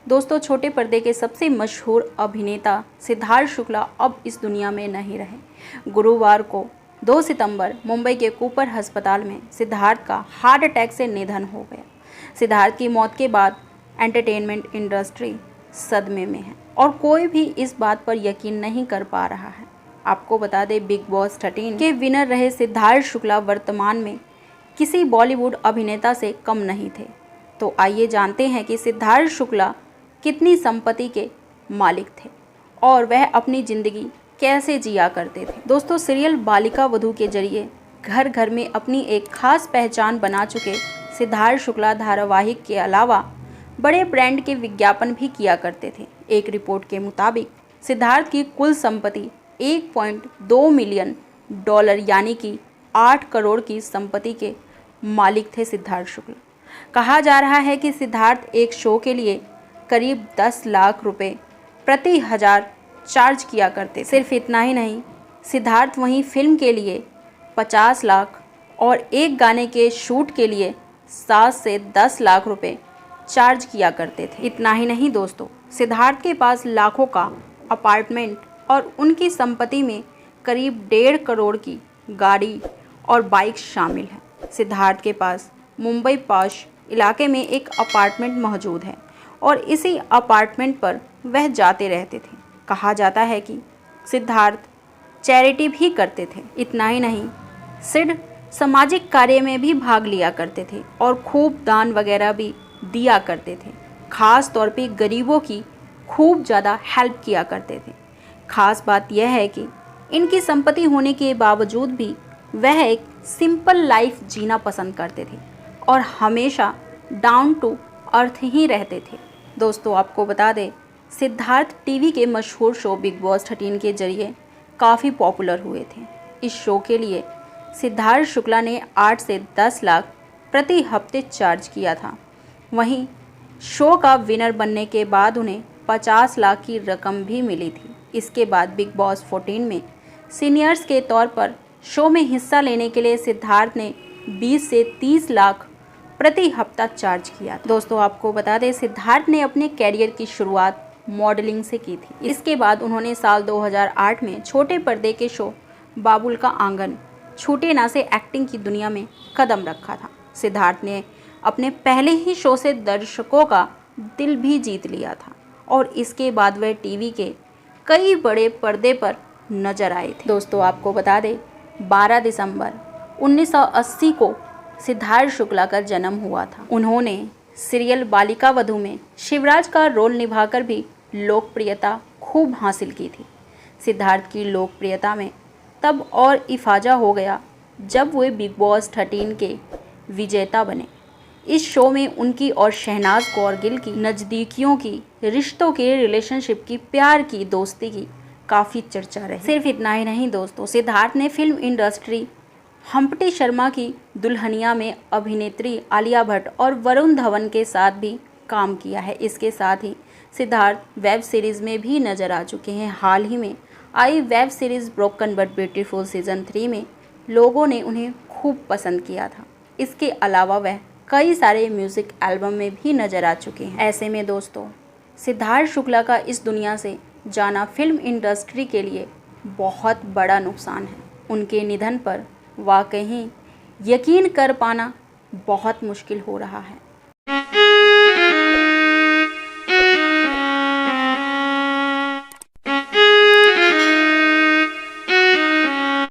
दोस्तों, छोटे पर्दे के सबसे मशहूर अभिनेता सिद्धार्थ शुक्ला अब इस दुनिया में नहीं रहे। गुरुवार को 2 सितंबर मुंबई के कूपर अस्पताल में सिद्धार्थ का हार्ट अटैक से निधन हो गया। सिद्धार्थ की मौत के बाद एंटरटेनमेंट इंडस्ट्री सदमे में है और कोई भी इस बात पर यकीन नहीं कर पा रहा है। आपको बता दें, बिग बॉस 13 के विनर रहे सिद्धार्थ शुक्ला वर्तमान में किसी बॉलीवुड अभिनेता से कम नहीं थे। तो आइए जानते हैं कि सिद्धार्थ शुक्ला कितनी संपत्ति के मालिक थे और वह अपनी ज़िंदगी कैसे जिया करते थे। दोस्तों, सीरियल बालिका वधू के जरिए घर घर में अपनी एक खास पहचान बना चुके सिद्धार्थ शुक्ला धारावाहिक के अलावा बड़े ब्रांड के विज्ञापन भी किया करते थे। एक रिपोर्ट के मुताबिक सिद्धार्थ की कुल संपत्ति $1.2 मिलियन यानी कि 8 करोड़ की संपत्ति के मालिक थे सिद्धार्थ शुक्ला। कहा जा रहा है कि सिद्धार्थ एक शो के लिए करीब 10 लाख रुपए प्रति हजार चार्ज किया करते। सिर्फ इतना ही नहीं, सिद्धार्थ वहीं फिल्म के लिए 50 लाख और एक गाने के शूट के लिए 7 से 10 लाख रुपए चार्ज किया करते थे। इतना ही नहीं दोस्तों, सिद्धार्थ के पास लाखों का अपार्टमेंट और उनकी संपत्ति में करीब 1.5 करोड़ की गाड़ी और बाइक शामिल है। सिद्धार्थ के पास मुंबई पॉश इलाके में एक अपार्टमेंट मौजूद है और इसी अपार्टमेंट पर वह जाते रहते थे। कहा जाता है कि सिद्धार्थ चैरिटी भी करते थे। इतना ही नहीं, सिड सामाजिक कार्य में भी भाग लिया करते थे और खूब दान वगैरह भी दिया करते थे। खास तौर पे गरीबों की खूब ज़्यादा हेल्प किया करते थे। खास बात यह है कि इनकी संपत्ति होने के बावजूद भी वह एक सिंपल लाइफ जीना पसंद करते थे और हमेशा डाउन टू अर्थ ही रहते थे। दोस्तों, आपको बता दें, सिद्धार्थ टीवी के मशहूर शो बिग बॉस 13 के जरिए काफ़ी पॉपुलर हुए थे। इस शो के लिए सिद्धार्थ शुक्ला ने 8 से 10 लाख प्रति हफ्ते चार्ज किया था। वहीं शो का विनर बनने के बाद उन्हें 50 लाख की रकम भी मिली थी। इसके बाद बिग बॉस 14 में सीनियर्स के तौर पर शो में हिस्सा लेने के लिए सिद्धार्थ ने 20 से 30 लाख प्रति हफ्ता चार्ज किया। दोस्तों, आपको बता दें, सिद्धार्थ ने अपने कैरियर की शुरुआत मॉडलिंग से की थी। इसके बाद उन्होंने साल 2008 में छोटे पर्दे के शो बाबुल का आंगन छूटे ना से एक्टिंग की दुनिया में कदम रखा था। सिद्धार्थ ने अपने पहले ही शो से दर्शकों का दिल भी जीत लिया था और इसके बाद वह टीवी के कई बड़े पर्दे पर नजर आए थे। दोस्तों, आपको बता दें, 12 दिसंबर 1980 को सिद्धार्थ शुक्ला का जन्म हुआ था। उन्होंने सीरियल बालिका वधू में शिवराज का रोल निभाकर भी लोकप्रियता खूब हासिल की थी। सिद्धार्थ की लोकप्रियता में तब और इफाजा हो गया जब वे बिग बॉस 13 के विजेता बने। इस शो में उनकी और शहनाज कौर गिल की नज़दीकियों की, रिश्तों के, रिलेशनशिप की, प्यार की, दोस्ती की काफ़ी चर्चा रही। सिर्फ इतना ही नहीं दोस्तों, सिद्धार्थ ने फिल्म इंडस्ट्री हम्प्टी शर्मा की दुल्हनिया में अभिनेत्री आलिया भट्ट और वरुण धवन के साथ भी काम किया है। इसके साथ ही सिद्धार्थ वेब सीरीज़ में भी नज़र आ चुके हैं। हाल ही में आई web series Broken But Beautiful season 3 में लोगों ने उन्हें खूब पसंद किया था। इसके अलावा वह कई सारे म्यूज़िक एल्बम में भी नज़र आ चुके हैं। ऐसे में दोस्तों, सिद्धार्थ शुक्ला का इस दुनिया से जाना फिल्म इंडस्ट्री के लिए बहुत बड़ा नुकसान है। उनके निधन पर वाकई यकीन कर पाना बहुत मुश्किल हो रहा है।